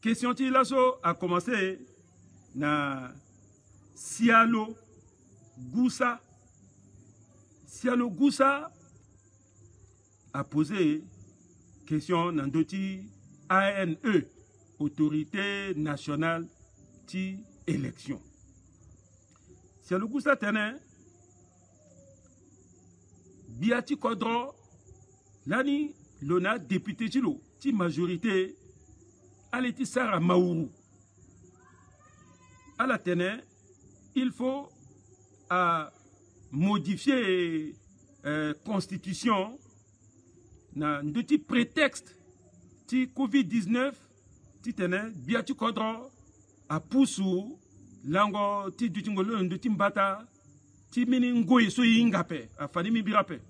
question ti laso a commencé na Sialo Goussa. Sialo Goussa a posé question dans d'autres ANE, Autorité Nationale de Élection. Sialo Goussa tene biati kodro lani lona député tilo ti majorité aleti Sara Maourou. À la tene, il faut modifier constitution na ndoti prétexte ti Covid-19 ti tene biati kodro a pusu lango ti dutingolo ndoti mbata ti mini ngoyi so yingape a fani mi birape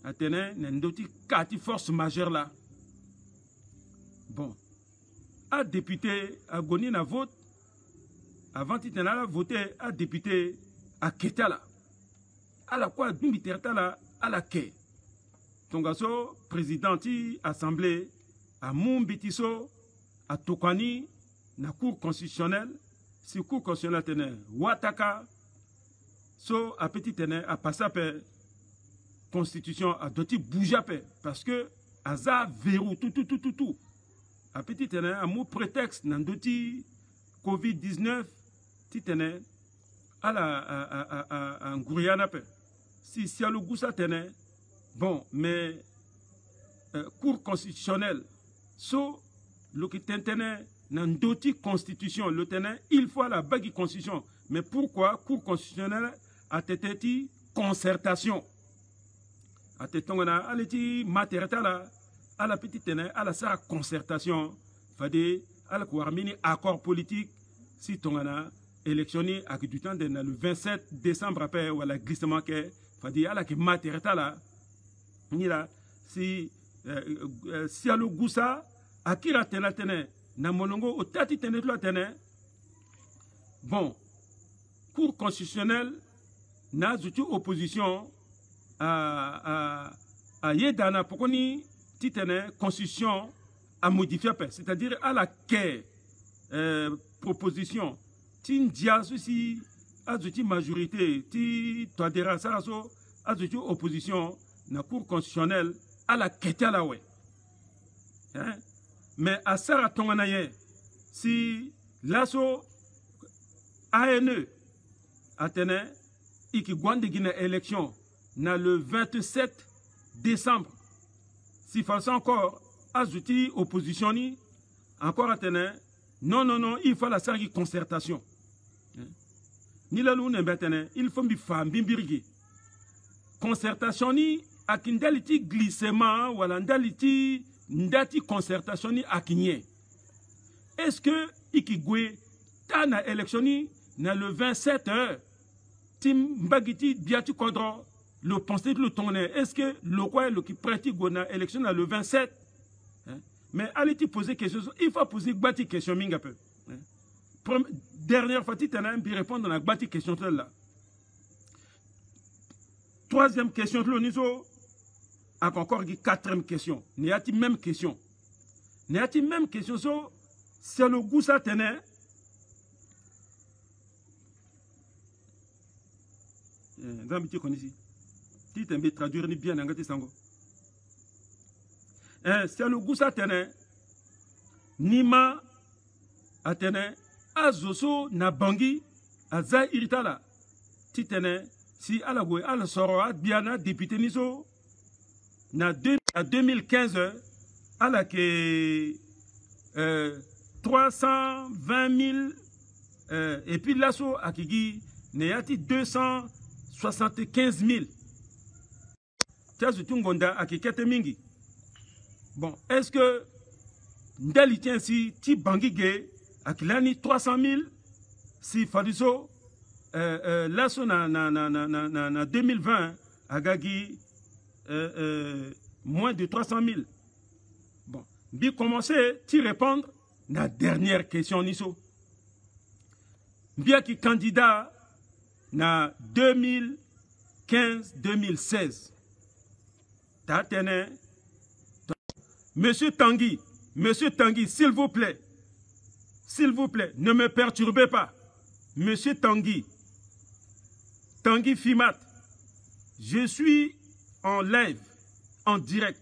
a tene na ndoti kati force majeure là. Bon, a député a goni na vote avant ti tene a voté a député a ketala a la quoi dumbi tertala a la ke tongaso président ti assemblée a mumbitiso a tokani na cour constitutionnelle si cour constitutionnelle tene wataka so a petit tene a passé pe constitution a doti bouger pe parce que aza verrou tout a petit tene a mou prétexte nan doti Covid-19 ti tene a la ngouriana pe si Sialo Goussa tene bon mais cour constitutionnelle so lo ki tene nan doti constitution le tene il faut la bagi constitution mais pourquoi cour constitutionnelle a tete concertation a tetongana aleti materata la à la petite tene à la sa concertation fade à la kouarmini accord politique si tongana électionné à du temps le 27 décembre après ou à la glissement que fade à la que materata la ni la si Sialo Goussa akira tene na molongo o tati tene to tene bon cour constitutionnelle na zutu opposition à yedana pokoni titene constitution a modifié c'est-à-dire à la quai proposition tindia souci a zuti majorité ti toadera saraso a zutu opposition na cour constitutionnelle à la ketala we hein mais à Sara Tonganaye, si l'asso ANE Atene, qui gwande gine élection, na le 27 décembre, si falsa encore, azouti opposition ni, encore Atene, non, il faut la sargi concertation. Ni la lune betene, il faut mi femme bimbirgi. Concertation ni, akindaliti glissement, ou alandaliti ndati concertation ni akinye. Est-ce que ikigwe ta na élection ni na le 27 heures tim mbagiti biati kodro le pensée le tonne est-ce que le quoi le qui pratique na élection na le 27 hein? Mais allez-tu poser question il faut poser bati question minga peu hein? Dernière fois tu t'en bi répondre na bati question là. Troisième question le niso encore quatrième question. N'est-il même question? N'est-il même question so Sialo Goussa tene Zambiti konisi. Tu t'aimes traduire ni bien ngati sango. Sialo Goussa tene nima atene azoso na bangi aza iritala. Ti tene si ala goy ala soro biana député niso na 2015 à la que 320 000 et puis l'asso à Kigi n'ayati 275 000 Tiazutungonda à Kikete Mingi. Bon, est-ce que Ndali tient si ti bangige à Kilani 300 000 si Fadiso l'asso na 2020 à Gagi moins de 300 000. Bon, bien commencer à répondre à la dernière question niso. Bien qui candidat na 2015-2016. Tatene. Monsieur Tanguy, s'il vous plaît, s'il vous plaît, ne me perturbez pas. Monsieur Tanguy Fimat, je suis en live, en direct.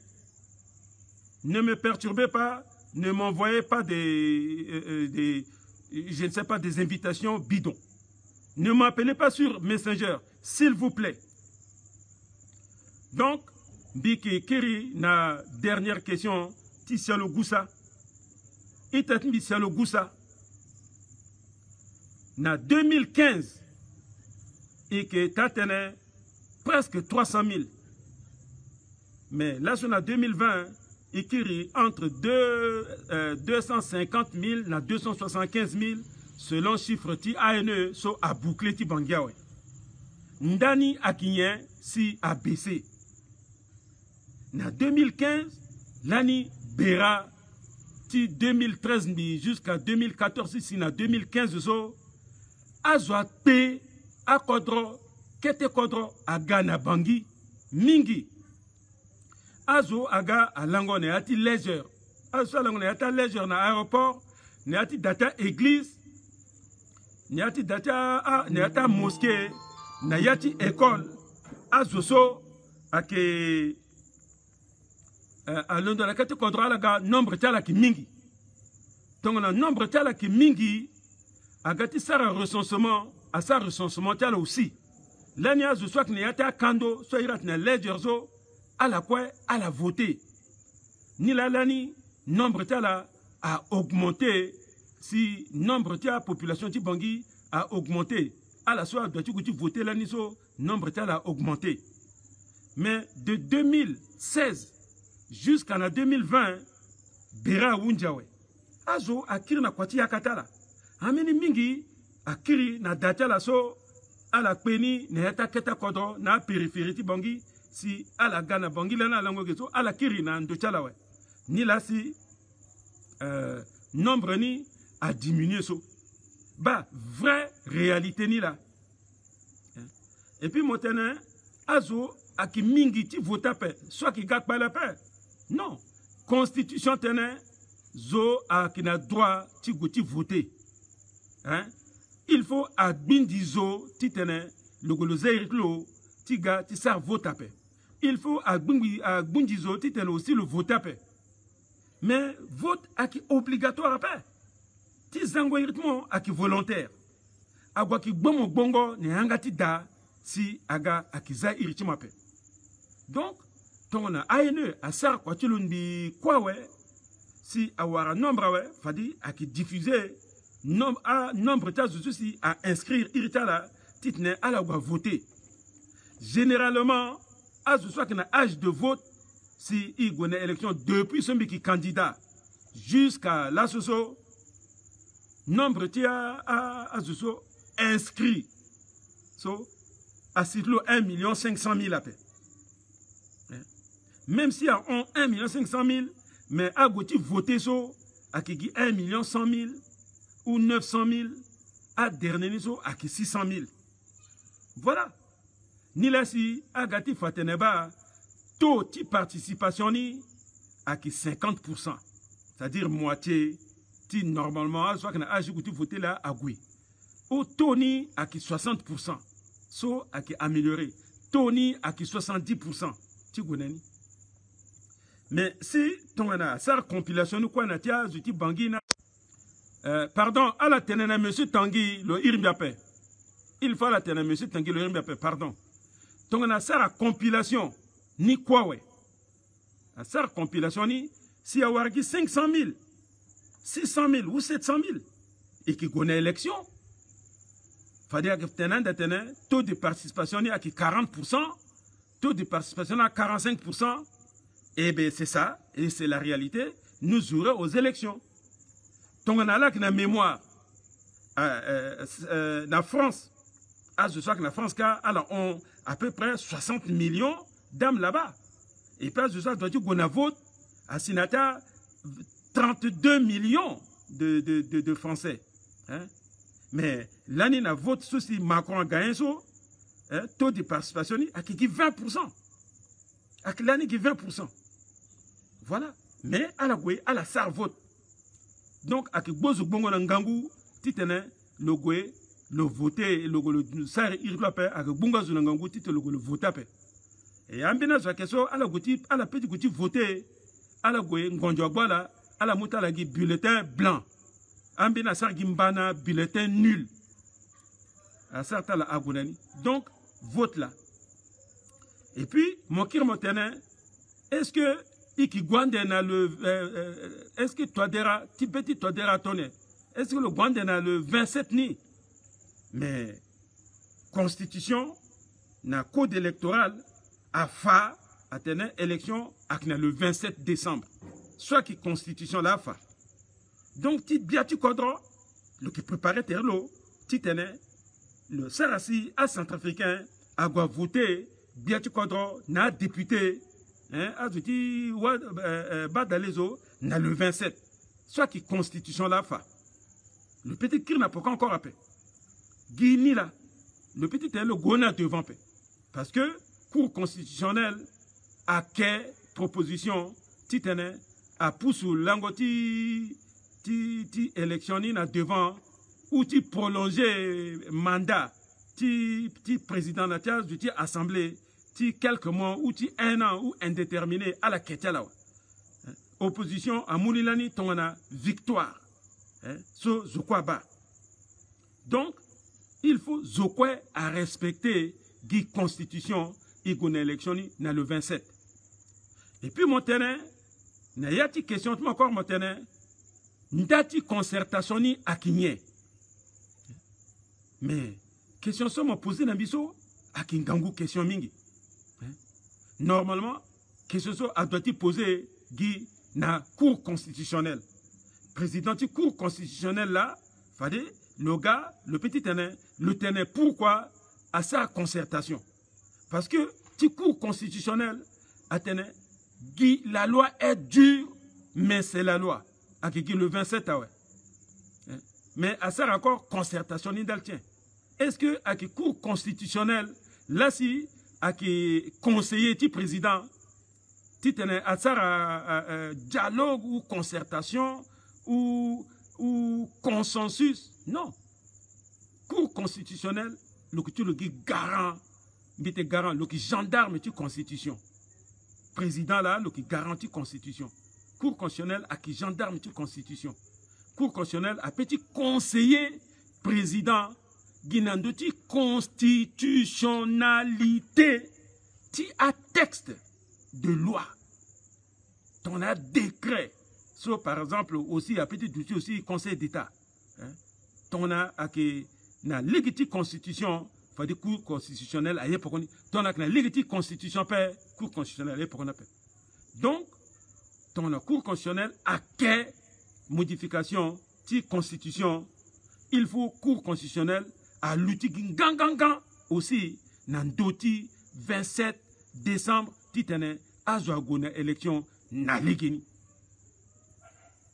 Ne me perturbez pas, ne m'envoyez pas des invitations bidons. Ne m'appelez pas sur Messenger, s'il vous plaît. Donc, Biki Kiri, na dernière question, Tisialo Goussa. Itatmi Sialo Goussa. Na 2015, et que Tatene, presque 300 000. Mais là, sur la 2020, Ikiri entre 250 000 et 275 000 selon chiffre ti ANE so a bouclé ti bangiawe. Ndani akinyen si a baissé. Na 2015, l'année Bera ti 2013 jusqu'à 2014 si na 2015 so azwa pe a kodro kete kodro aga na bangi mingi. Azo aga alango ne ati légère. Azo alango ne ati légère na aéroport, ne ati data église, ne ati data ne ati mosquée, na yati école. Azo so ake alondo la kete kodra laga nombre tala ki mingi. Donc on a nombre tala ki mingi agati sara recensement, à sa recensement tala aussi. L'année azo soit ne ati kando, soit irat ne légère zo. À la quoi, à la voter. Ni la lani, nombre tala a augmenté. Si nombre tala population ti Bangui a augmenté. À la soirée, doit-tu voter l'année so, nombre tala a augmenté. Mais de 2016 jusqu'à 2020, Bera Wunjawe. Azo akiri na kwati yakatala. Ameni mingi akiri na datala so à la peni ne eta keta kodro na périphérie ti Bangui. Si à la Ghana Bangui lana lango geso à la kiri na ndochala we ni la si nombre ni a diminué so ba vraie réalité ni là et puis motene azo aki mingi ti vota pe soit qui gak pa la paix non constitution tene zo a qui na droit ti goti voter hein il faut a bindi zo ti tene le golozeir klo ti ga ti sar vota pe. Il faut à Bundizo titel aussi le vote à paix. Mais vote à qui obligatoire à paix. Ti zango irritmo à qui volontaire. Agwa ki bomo bongo ne hangati da si aga à qui za irritmo à paix. Donc, ton a ANE à sar kwa tilundi kwa we si awara nombre we fadi à qui diffuser nombre ta si à inscrire irritala titne à la voter. Généralement à ce soit qu'il y a un âge de vote, si il y a une élection depuis celui qui est candidat jusqu'à la soso, nombre à ce soit inscrit. So, à ce 1 500 000 à peu. Même s'il y a 1 500 000, mais à gauche voter so, à qui 1 100 000 ou 900 000, à dernier so, à qui 600 000. Voilà. Ni là si agati fateneba taux de participation ni à qui 50%, c'est-à-dire moitié ti normalement soit que na âge que tu voter là à gui au taux ni à qui 60%, so à qui amélioré taux ni à qui 70%, tu connais ni. Mais si ton ana sa compilation nous quoi na tia zuti Bangui na pardon à la tenena monsieur Tanguy le Irimbiape, il faut la tenena monsieur Tanguy le Irimbiape, pardon. Donc on a ça la compilation ni quoi ouais. À ça la compilation ni si y a 500 000, 600 000 ou 700 000 et qui connaît l'élection, fallait que tenant taux de participation ni à qui 40%, taux de participation à 45%. Et bien c'est ça et c'est la réalité. Nous aurons aux élections. Donc on a là que la mémoire la France. À ce soir que la France, alors on à peu près 60 millions d'âmes là-bas. Et puis à ce soir, on a voté à Sinata 32 millions de Français. Hein? Mais l'année, on a voté si Macron a gagné ça, taux de participation à qui 20%. À l'année qui 20%. Voilà. Mais à la SAR vote. Donc, à Kibozo Bongo Nangangu, titene, le goé, le voté, le sari, il doit payer, à Bongo Nangangu, titene, le voté. Et en bien, la question, à la petite goutti voté, à la goé, Ngonjobola, à la mouta, la bulletin blanc. En bien, à Sargimbana, bulletin nul. À Sarta la Agounani. Donc, vote là. Et puis, mon kir montenin, est-ce que Iki Gwandena le est-ce que Twadera, Tibeti Twadera tonne? Est-ce que le Gwandena le 27 ni? Mais constitution na code électoral a fa atteint élection akna le 27 décembre. Soit qui constitution la fa. Donc ti biati kodro le qui préparait terlo ti tene le Sarasi à centrafricain a voté biati kodro na député Azuti Badalezo na le 27. Soit qui constitution la fa. Le petit kir n'a pas encore appelé. Guini là. Le petit est le gona devant paix. Parce que Cour constitutionnelle a quelle proposition titane a poussé l'angoti ti électionné na devant ou ti prolonger mandat ti président de la assemblée ti quelques mois ou ti un an ou indéterminé à la ketela. Opposition à Moulilani tongana victoire. So Zokwaba. Donc, il faut Zokwe à respecter la constitution et une élection dans le 27. Et puis, mon terrain, il y a une question encore, mon terrain, il y a une concertation à Kinyé. Mais, question ça m'a posé dans biso à Kingangu question mingi. Normalement, question ça a doit être posée dans la Cour constitutionnelle. Président de la Cour constitutionnelle là, fallait le gars, le petit tenait pourquoi à sa concertation. Parce que la Cour constitutionnelle dit la loi est dure, mais c'est la loi. À qui le 27 ah ouais. Mais à ça encore concertation ni d'altien. Est-ce que à qui Cour constitutionnelle là si à qui conseiller ti président ti tenait à ça dialogue ou concertation ou consensus? Non. Cour constitutionnelle, le que tu le garant, le qui gendarme tu constitution. Président là, le qui garantit constitution. Cour constitutionnelle à qui gendarme tu constitution. Cour constitutionnelle à petit conseiller président guinandoti constitutionnalité ti a texte de loi. Ton a décret. So, par exemple, aussi, à petit outil aussi, Conseil d'État. On a la légitime constitution, il faut dire Cour constitutionnelle, à l'époque, on a la légitime constitution, Cour constitutionnelle, à l'époque, on a. Donc, on a Cour constitutionnelle, à quelle modification, de constitution, il faut Cour constitutionnelle, à l'outil gangangan aussi, dans l'outil 27 décembre, titane, à Joagona élection, na légini.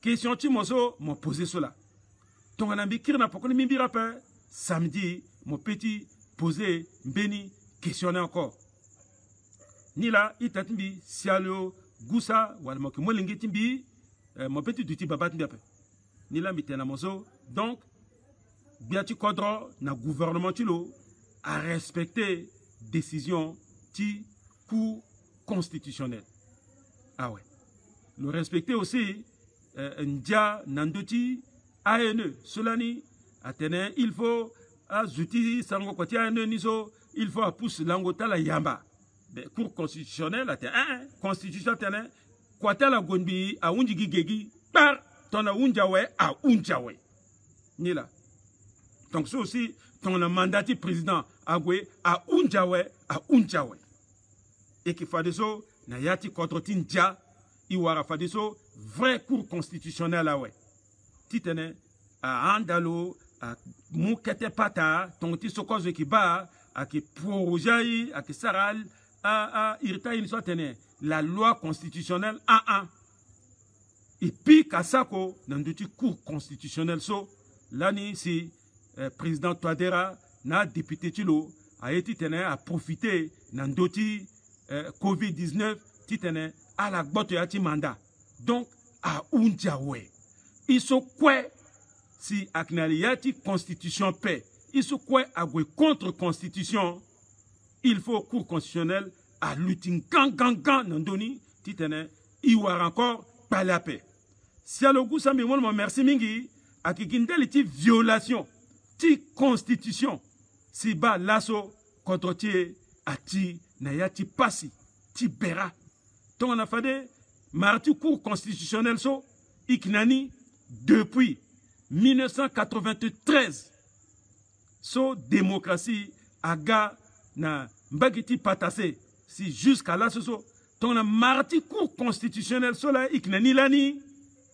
Question tu m'as posé cela. Ton ami qui n'a pas connu mi rappel samedi mon petit posé béni questionné encore. Ni là il t'a dit sialo gusa wala mo ke mo lingi timbi mon petit duti babat mbi appel. Ni là mi tena mozo donc biati kodro na gouvernement tilo à respecter décision ti Cour constitutionnelle. Ah ouais. Le respecter aussi Ndia Nandoti ANE Solani Atene il faut azuti sango kwati ANE niso il faut pousse langota la yamba Cour constitutionnelle Atene constitution Atene kwata la gonbi a unji gigegi par ton a unjawe a unjawe ni là donc ça aussi ton mandati président agwe a unjawe et qu'il faut de ça na yati contre tinja iwara fa de ça vrai Cour constitutionnelle là ouais. Titene à andalo à moukete pata ton ti sokozo ki ba à qui projet à qui saral à irta une soit la loi constitutionnelle a et puis kasako dans duti Cour constitutionnelle so lani si président Twadera na député tilo a été tene à profiter dans doti Covid-19 titene à la botte ya ti mandat. Donc, à Unjawe, iso kwe si aknaliati constitution paix iso kwe agwe contre constitution il faut cour constitutionnel à lutin gang nandoni titene iwar encore pas la paix si alogu sambi mon merci mingi akikindeli ti violation ti constitution si ba lasso contre ti ati na yati pasi ti bera ton on a fait marti cour constitutionnel so iknani depuis 1993 so démocratie aga na mbagiti patase si jusqu'à là so ton a marti cour constitutionnel so la iknani lani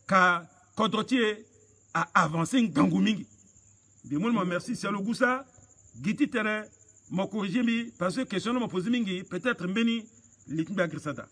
ka kodrotier a avancé ngangumingi de moi merci c'est le goût ça giti terrain mo corriger mi parce que question mo poser mingi peut-être mbeni likimba grisada